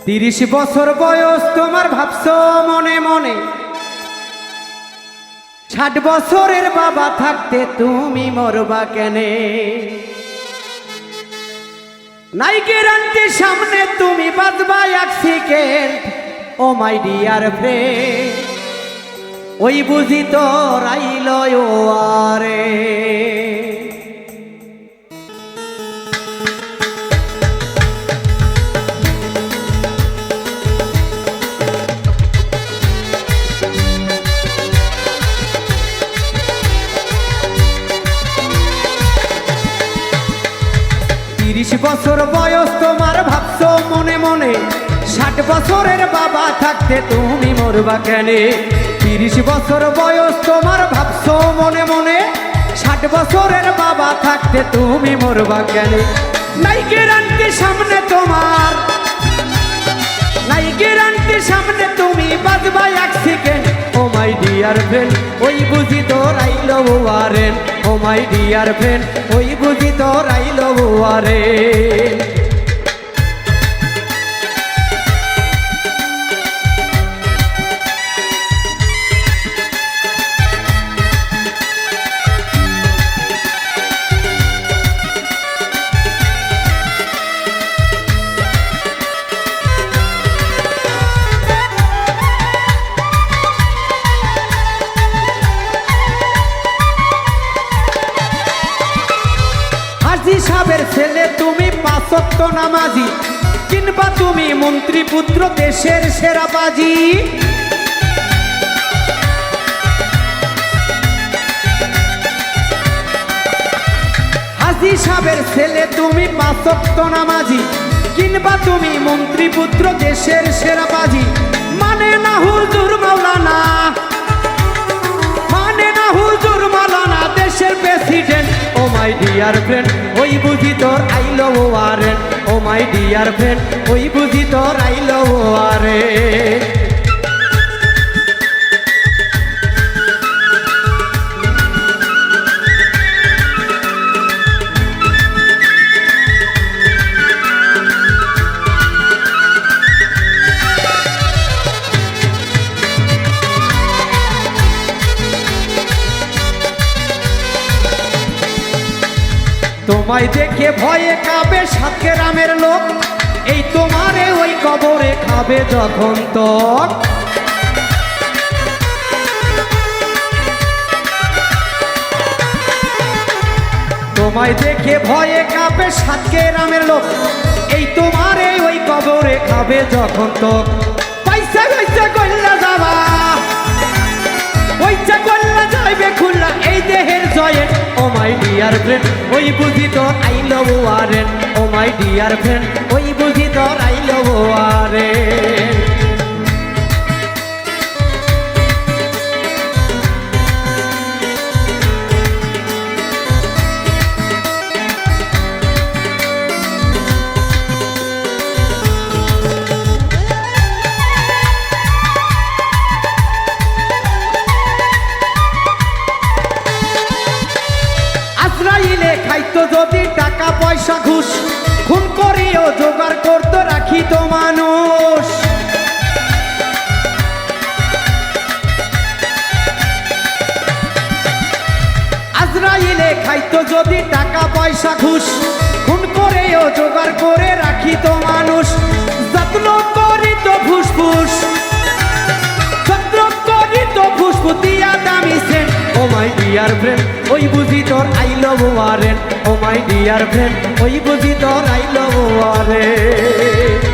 30 বছর বয়স তোমার ভাবছো মনে মনে 60 বছরের বাবা থাকতে তুমি মরবা কেনে? নাই গ্যারান্টি সামনে তুমি বাঁচবা এক সেকেন্ড। ও মাই ডিয়ার ফ্রেন্ড, ওই বুঝি তো রাইল আরে। 30 বছর বয়স তোমার ভাবছো মনে মনে 60 বছরের বাবা থাকতে তুমি মরবা কেনে? 30 বছর বয়স তোমার ভাবছো মনে মনে 60 বছরের বাবা থাকতে তুমি মরবা কেনে? নাই গ্যারান্টি সামনে তোমার, নাই গ্যারান্টি সামনে তুমি বাঁচবা এক সেকেন্ড। ও মাই ডিয়ার ফ্রেন্ড, ওই বুঝি তো রাইল ওয়ারেন। ও মাই ডিয়ার ফ্রেন্ড, ওই বুঝি তো রাইল ওয়ারেন। সাহেবের ছেলে তুমি 5 ওয়াক্ত নামাজি, কিংবা তুমি মন্ত্রী পুত্র দেশের সেরা বাজি। হাজী সাহেবের ছেলে তুমি 5 ওয়াক্ত নামাজি, কিংবা তুমি মন্ত্রী পুত্র দেশের সেরা বাজি। মানে না হুজুর মাওলানা, মানে না হুজুর মাওলানা দেশের প্রেসিডেন্ট। ও মাই ডিয়ার ফ্রেন্ড, ওই বুঝি তোর আইল ওয়ারেন্ট। ও মাই ডিয়ার ফ্রেন্ড, ওই বুঝি তোর আইল ওয়ারেন্ট। তোমায় দেখে ভয়ে কাঁপে 7 গ্রামের লোক, এই তোমারে ওই কবরে খাবে যখন তক। তোমায় দেখে ভয়ে কাঁপে 7 গ্রামের লোক, এই তোমারে ওই কবরে খাবে যখন তক। পয়সা পয়সা কইলা যাবা, পয়সা কইলা যাইবে খুললা এই দেহের জয়েন্ট। ও মাই ডিয়ার ফ্রেন্ড, ওই বুঝি তোর আইল ওয়ারেন্ট। ও মাই ডিয়ার ফ্রেন্ড, ওই বুঝি তোর আইল ওয়ারেন্ট। খাইতো যদি টাকা পয়সা ঘুষ, খুন করিও জোগাড় করতো রাখিত মানুষ। আজরাইলে খাইতো যদি টাকা পয়সা ঘুষ, খুন করেও জোগাড় করে রাখিত মানুষ। যত্ন করিত ফুসফুস, যত্ন করিত ফুসফুস দিয়া দামি সেন্ট। ও মাই ডিয়ার ফ্রেন্ড, ওই বুঝি তোর আইল ওয়ারেন্ট। ও মাই ডিয়ার ফ্রেন্ড, ওই বুঝি তোর আইল ওয়ারেন্ট।